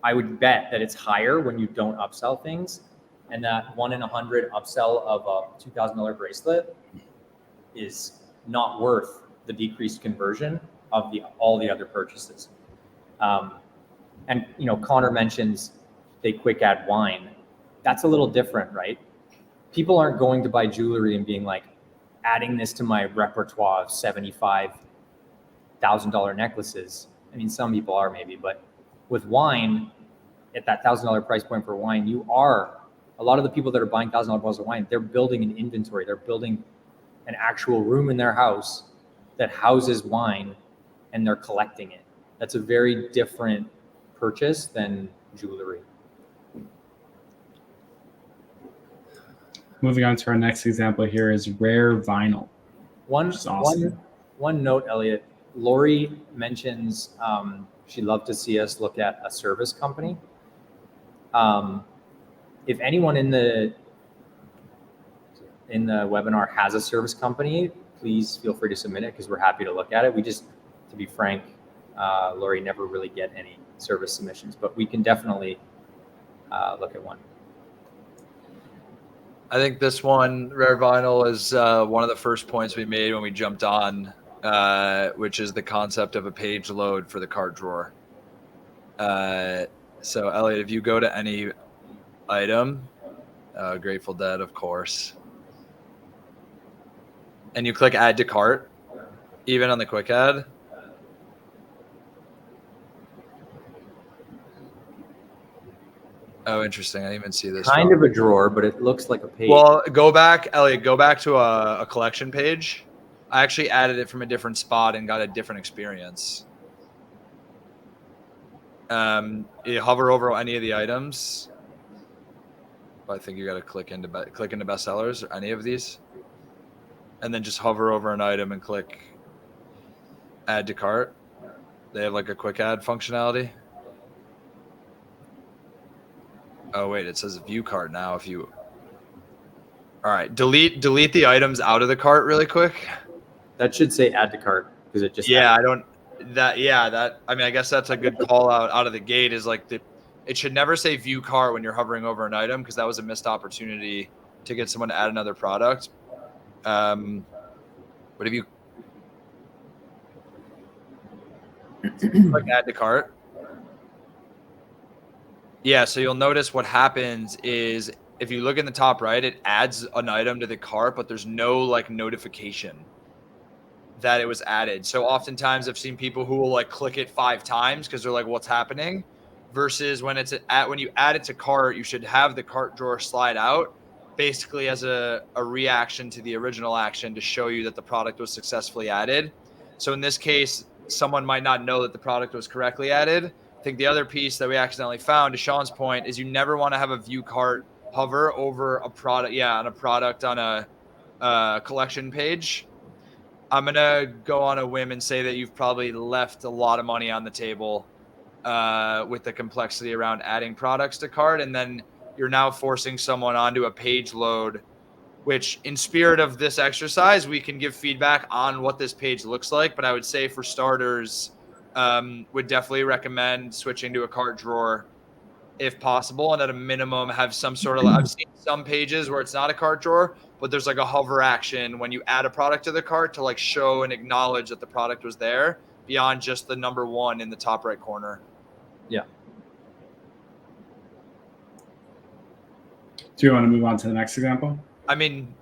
S1: I would bet that it's higher when you don't upsell things, and that 1 in 100 upsell of a $2,000 bracelet is not worth the decreased conversion of all the other purchases. And Connor mentions they quick add wine. That's a little different, right? People aren't going to buy jewelry and being like, adding this to my repertoire of $75,000 necklaces. I mean, some people are maybe, but with wine, at that $1,000 price point for wine, a lot of the people that are buying $1,000 bottles of wine, they're building an inventory. They're building an actual room in their house that houses wine, and they're collecting it. That's a very different purchase than jewelry.
S2: Moving on to our next example here is rare vinyl.
S1: One note, Elliot. Lori mentions she'd love to see us look at a service company. If anyone in the webinar has a service company, please feel free to submit it, because we're happy to look at it. We just, to be frank, Lori, never really get any service submissions, but we can definitely look at one.
S3: I think this one, rare vinyl, is one of the first points we made when we jumped on, which is the concept of a page load for the cart drawer. So Elliot, if you go to any item, Grateful Dead, of course, and you click add to cart, even on the quick add. Oh, interesting. I didn't even see this.
S1: Kind of a drawer, but it looks like a page.
S3: Well, go back, Elliot. Go back to a collection page. I actually added it from a different spot and got a different experience. You hover over any of the items. I think you got to click into bestsellers or any of these, and then just hover over an item and click add to cart. They have like a quick add functionality. Oh wait, it says view cart now. If you, all right, delete the items out of the cart really quick.
S1: That should say add to cart because it just
S3: I don't that. I mean, I guess that's a good call out of the gate. Is like it should never say view cart when you're hovering over an item because that was a missed opportunity to get someone to add another product. What have you click add to cart? Yeah, so you'll notice what happens is if you look in the top right, it adds an item to the cart, but there's no like notification that it was added. So oftentimes I've seen people who will like click it 5 times because they're like, what's happening? Versus when when you add it to cart, you should have the cart drawer slide out basically as a reaction to the original action to show you that the product was successfully added. So in this case, someone might not know that the product was correctly added. I think the other piece that we accidentally found, to Shaun's point, is you never want to have a view cart hover over a product. Yeah, on a product on a collection page. I'm going to go on a whim and say that you've probably left a lot of money on the table with the complexity around adding products to cart. And then you're now forcing someone onto a page load, which in spirit of this exercise, we can give feedback on what this page looks like. But I would say for starters, would definitely recommend switching to a cart drawer if possible. And at a minimum, have some sort of, I've seen some pages where it's not a cart drawer, but there's like a hover action when you add a product to the cart to like show and acknowledge that the product was there beyond just the number 1 in the top right corner.
S1: Yeah.
S2: Do you want to move on to the next example?
S3: I mean,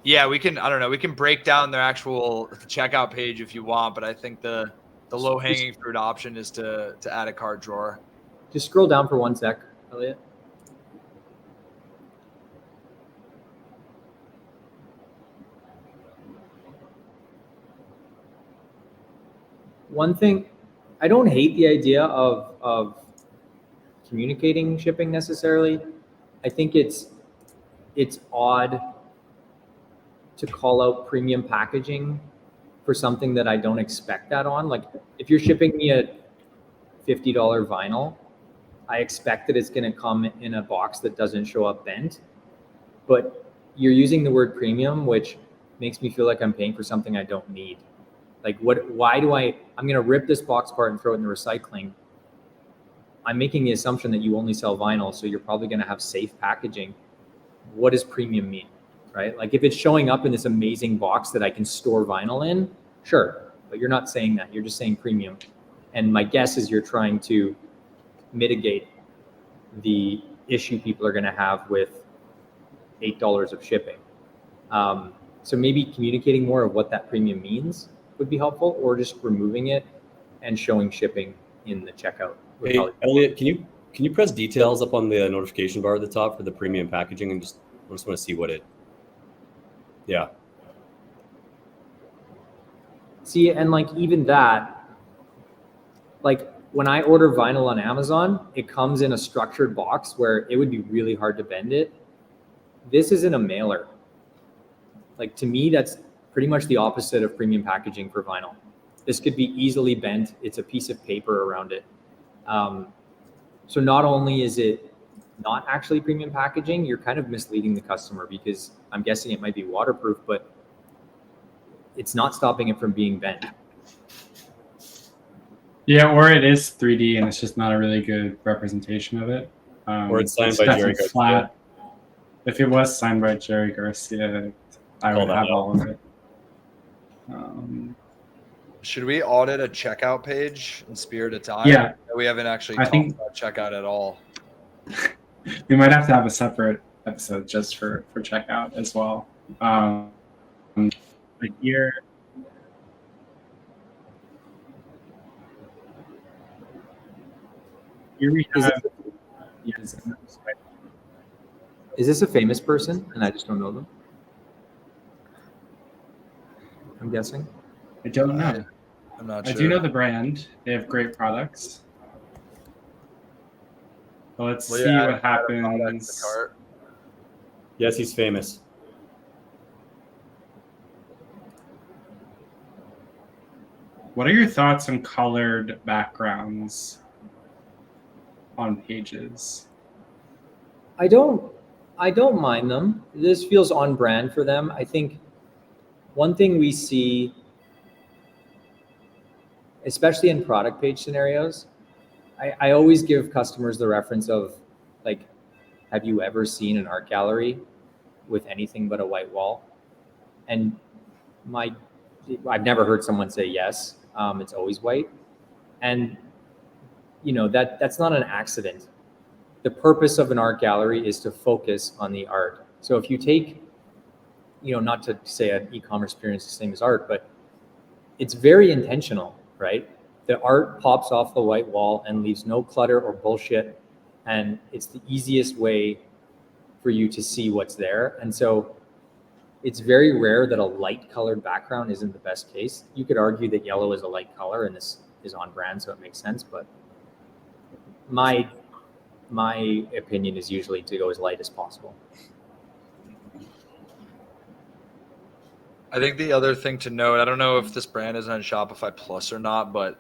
S3: yeah, we can, I don't know, we can break down the actual checkout page if you want, but I think the low hanging fruit option is to add a cart drawer.
S1: Just scroll down for 1 sec, Elliot. One thing, I don't hate the idea of communicating shipping necessarily. I think it's odd to call out premium packaging for something that I don't expect that on. Like if you're shipping me a $50 vinyl, I expect that it's going to come in a box that doesn't show up bent, but you're using the word premium, which makes me feel like I'm paying for something I don't need. Like why do I'm going to rip this box apart and throw it in the recycling. I'm making the assumption that you only sell vinyl, so you're probably going to have safe packaging. What does premium mean, right? Like if it's showing up in this amazing box that I can store vinyl in, sure, but you're not saying that. You're just saying premium. And my guess is you're trying to mitigate the issue people are going to have with $8 of shipping. So maybe communicating more of what that premium means would be helpful, or just removing it and showing shipping in the checkout.
S4: Hey, Elliot, can you press details up on the notification bar at the top for the premium packaging and I just want to see what it. Yeah.
S1: See, and like even that, like when I order vinyl on Amazon, it comes in a structured box where it would be really hard to bend it. This isn't a mailer. Like to me, that's pretty much the opposite of premium packaging for vinyl. This could be easily bent. It's a piece of paper around it. So not only is it not actually premium packaging, you're kind of misleading the customer because I'm guessing it might be waterproof, but it's not stopping it from being bent.
S2: Yeah, or it is 3D and it's just not a really good representation of it.
S4: Or it's signed by Jerry Garcia.
S2: Flat. If it was signed by Jerry Garcia, I would have all of it.
S3: Should we audit a checkout page in spirit of time?
S2: Yeah.
S3: We haven't actually talked about checkout at all.
S2: We might have to have a separate episode just for checkout as well. But here we have.
S1: Is this a famous person and I just don't know them? I'm guessing.
S2: I don't know.
S3: I'm not
S2: I
S3: sure.
S2: do know the brand. They have great products. But let's see what happens.
S4: Yes, he's famous.
S2: What are your thoughts on colored backgrounds on pages?
S1: I don't mind them. This feels on brand for them. I think one thing we see, especially in product page scenarios, I always give customers the reference of, like, have you ever seen an art gallery with anything but a white wall? And I've never heard someone say yes. It's always white. And that's not an accident. The purpose of an art gallery is to focus on the art. So if you take, not to say an e-commerce experience is the same as art, but it's very intentional, right? The art pops off the white wall and leaves no clutter or bullshit. And it's the easiest way for you to see what's there. And so it's very rare that a light colored background isn't the best case. You could argue that yellow is a light color and this is on brand, so it makes sense. But my opinion is usually to go as light as possible.
S3: I think the other thing to note, I don't know if this brand is on Shopify Plus or not, but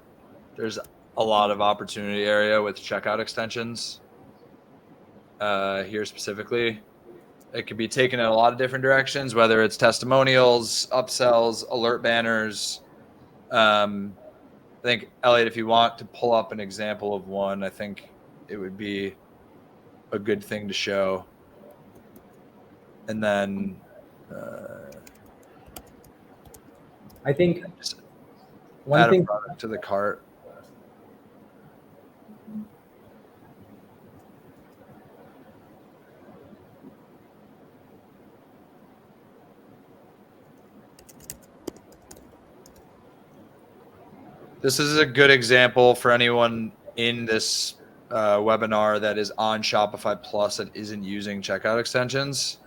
S3: there's a lot of opportunity area with checkout extensions here specifically. It could be taken in a lot of different directions, whether it's testimonials, upsells, alert banners. I think, Elliot, if you want to pull up an example of one, I think it would be a good thing to show. And then
S1: I think one
S3: add
S1: thing
S3: a product to the cart. This is a good example for anyone in this webinar that is on Shopify Plus that isn't using checkout extensions.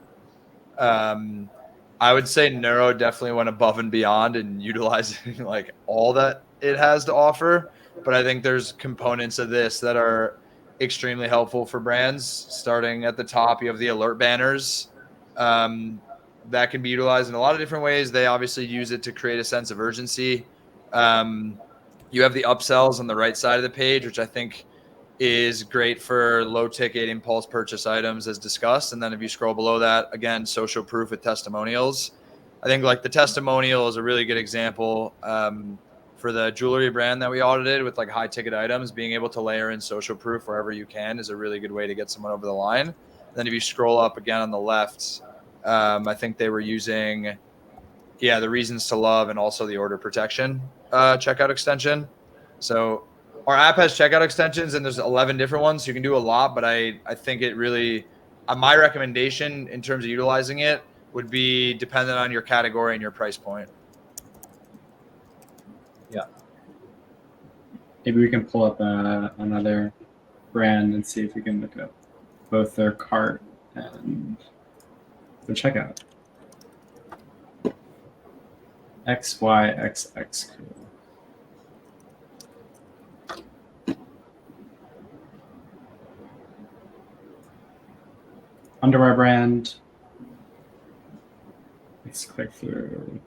S3: I would say Neuro definitely went above and beyond in utilizing like all that it has to offer. But I think there's components of this that are extremely helpful for brands. Starting at the top, you have the alert banners that can be utilized in a lot of different ways. They obviously use it to create a sense of urgency. You have the upsells on the right side of the page, which I think is great for low ticket impulse purchase items as discussed. And then if you scroll below that, again, social proof with testimonials. I think like the testimonial is a really good example for the jewelry brand that we audited with like high ticket items. Being able to layer in social proof wherever you can is a really good way to get someone over the line. And then if you scroll up again on the left, I think they were using, the reasons to love and also the order protection checkout extension. So our app has checkout extensions and there's 11 different ones. So you can do a lot, but I think it really, my recommendation in terms of utilizing it would be dependent on your category and your price point.
S1: Yeah.
S2: Maybe we can pull up another brand and see if we can look up both their cart and their checkout. XYXX. Underwear brand. Let's click through.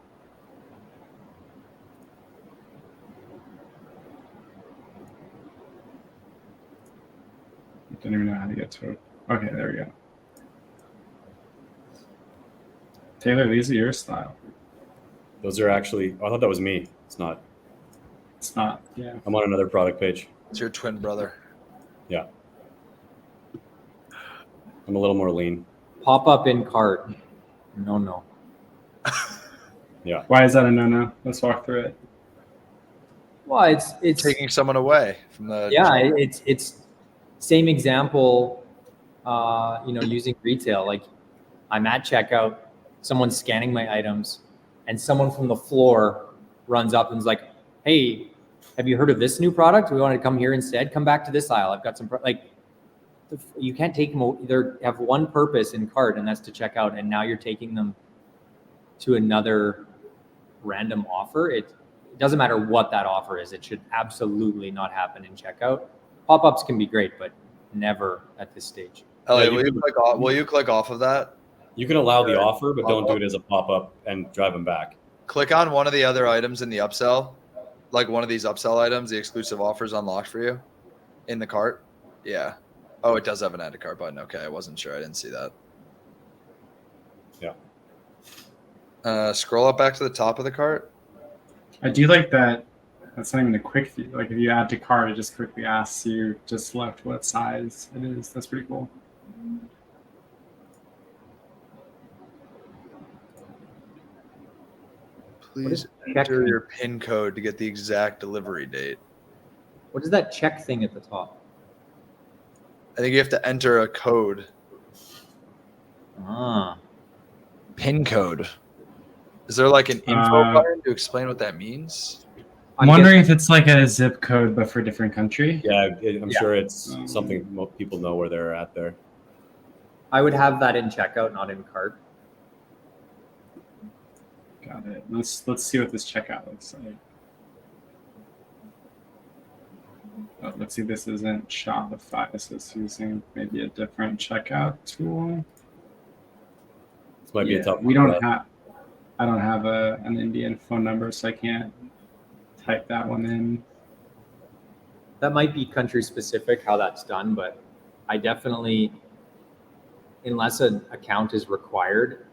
S2: I don't even know how to get to it. Okay, there we go. Taylor, these are your style.
S4: Those are actually, I thought that was me. It's not.
S2: It's not, yeah.
S4: I'm on another product page.
S3: It's your twin brother.
S4: Yeah. I'm a little more lean.
S1: Pop up in cart. No.
S4: Yeah.
S2: Why is that a no-no? Let's walk through it.
S1: Well, it's
S3: Taking someone away from the.
S1: yeah, it's same example. using retail. Like I'm at checkout, someone's scanning my items, and someone from the floor runs up and is like, "Hey, have you heard of this new product? We want to come here instead. Come back to this aisle. I've got some you can't take them. They have one purpose in cart, and that's to check out. And now you're taking them to another random offer. It doesn't matter what that offer is. It should absolutely not happen in checkout. Pop-ups can be great, but never at this stage.
S3: Elliot, will you click off of that?
S4: You can allow the offer, but don't do it as a pop-up and drive them back.
S3: Click on one of the other items in the upsell, like one of these upsell items, the exclusive offers unlocked for you in the cart. Yeah. Oh, it does have an add to cart button. Okay, I wasn't sure. I didn't see that.
S4: Yeah.
S3: Scroll up back to the top of the cart.
S2: I do like that. That's not even a quick view. Like if you add to cart, it just quickly asks you to select what size it is. That's pretty cool.
S3: Please enter your PIN code to get the exact delivery date.
S1: What is that check thing at the top?
S3: I think you have to enter a code. PIN code. Is there like an info button to explain what that means?
S2: I'm wondering if it's like a zip code, but for a different country.
S4: Yeah, I'm sure it's something most people know where they're at there.
S1: I would have that in checkout, not in cart.
S2: Got it. Let's see what this checkout looks like. Oh, let's see. This isn't Shopify. This is using maybe a different checkout tool.
S4: This might be a tough one.
S2: We don't have. I don't have an Indian phone number, so I can't type that one in.
S1: That might be country specific how that's done, but I definitely, unless an account is required,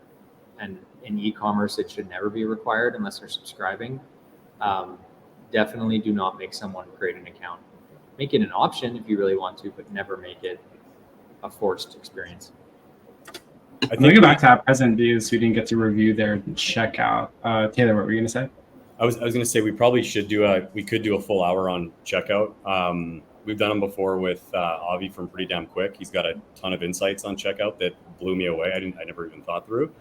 S1: and in e-commerce it should never be required unless they're subscribing, definitely do not make someone create an account. Make it an option if you really want to, but never make it a forced experience.
S2: I think go back to our present views. We didn't get to review their checkout. Taylor, what were you going to say?
S4: I was going to say we probably should we could do a full hour on checkout. We've done them before with Avi from Pretty Damn Quick. He's got a ton of insights on checkout that blew me away. I never even thought through.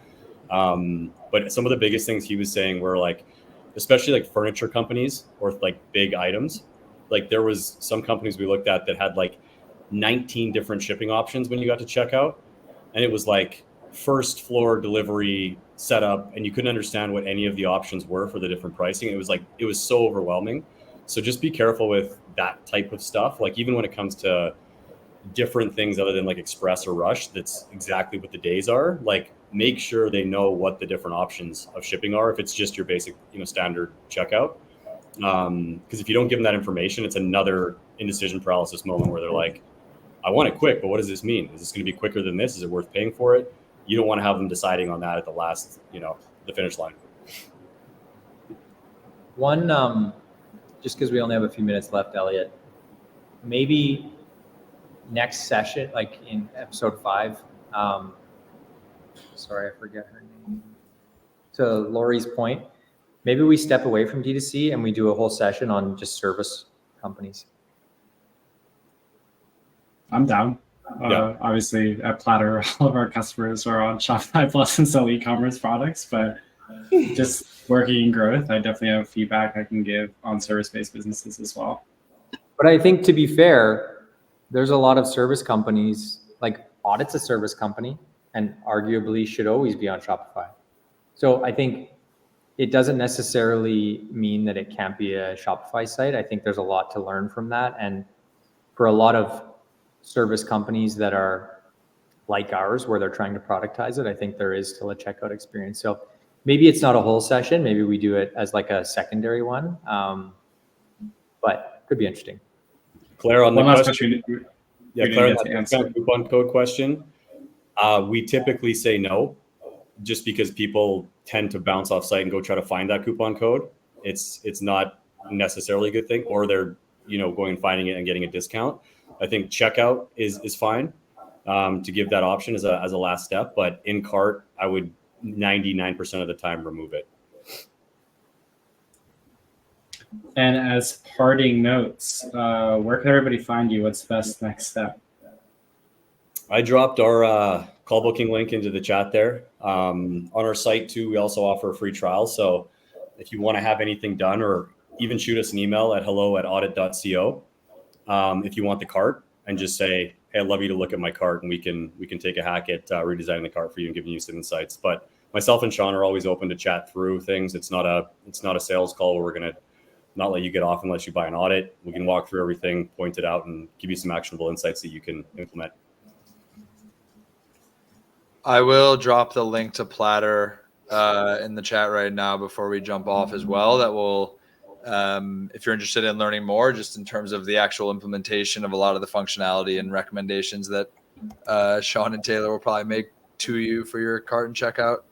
S4: But some of the biggest things he was saying were like, especially like furniture companies or like big items. Like there was some companies we looked at that had like 19 different shipping options when you got to checkout. And it was like first floor delivery setup, and you couldn't understand what any of the options were for the different pricing. It was so overwhelming. So just be careful with that type of stuff. Like even when it comes to different things other than like express or rush, that's exactly what the days are. Like make sure they know what the different options of shipping are if it's just your basic, standard checkout. Because if you don't give them that information, it's another indecision paralysis moment where they're like, I want it quick, but what does this mean? Is this going to be quicker than this? Is it worth paying for it? You don't want to have them deciding on that at the last, the finish line.
S1: One, just because we only have a few minutes left, Elliot, maybe next session, like in episode 5, sorry, I forget her name. To Lori's point, maybe we step away from D2C and we do a whole session on just service companies.
S2: I'm down.
S4: Yeah.
S2: Obviously, at Platter, all of our customers are on Shopify Plus and sell e-commerce products, but just working in growth, I definitely have feedback I can give on service-based businesses as well.
S1: But I think, to be fair, there's a lot of service companies, like Audit's a service company and arguably should always be on Shopify. So I think it doesn't necessarily mean that it can't be a Shopify site. I think there's a lot to learn from that. And for a lot of service companies that are like ours, where they're trying to productize it, I think there is still a checkout experience. So maybe it's not a whole session. Maybe we do it as like a secondary one, but could be interesting.
S4: Claire, on the question,
S2: Claire,
S4: on the coupon code question, we typically say no, just because people tend to bounce off site and go try to find that coupon code. It's not necessarily a good thing, or they're going and finding it and getting a discount. I think checkout is fine to give that option as a last step, but in cart, I would 99% of the time remove it.
S2: And as parting notes, where can everybody find you? What's the best next step?
S4: I dropped our call booking link into the chat there. On our site too, we also offer a free trial. So if you want to have anything done, or even shoot us an email at hello@audit.co. If you want the cart, and just say, hey, I'd love you to look at my cart, and we can take a hack at redesigning the cart for you and giving you some insights. But myself and Shaun are always open to chat through things. It's not a sales call where we're going to not let you get off unless you buy an audit. We can walk through everything, point it out, and give you some actionable insights that you can implement.
S3: I will drop the link to Platter in the chat right now before we jump off as well. That will, if you're interested in learning more, just in terms of the actual implementation of a lot of the functionality and recommendations that Shaun and Taylor will probably make to you for your cart and checkout.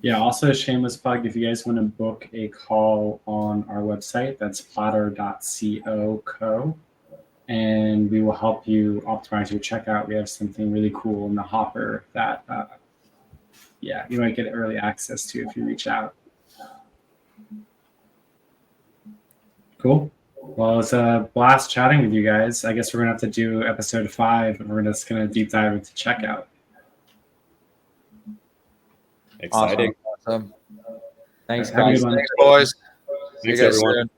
S2: Yeah, also a shameless plug, if you guys want to book a call on our website, that's platter.co, and we will help you optimize your checkout. We have something really cool in the hopper that, you might get early access to if you reach out. Cool. Well, it's a blast chatting with you guys. I guess we're going to have to do episode 5, and we're just going to deep dive into checkout.
S4: Exciting.
S3: Awesome.
S1: Thanks,
S2: Have a
S1: guys.
S2: good one.
S3: Thanks, boys. See you
S4: Thanks,
S3: guys
S4: everyone.
S3: soon.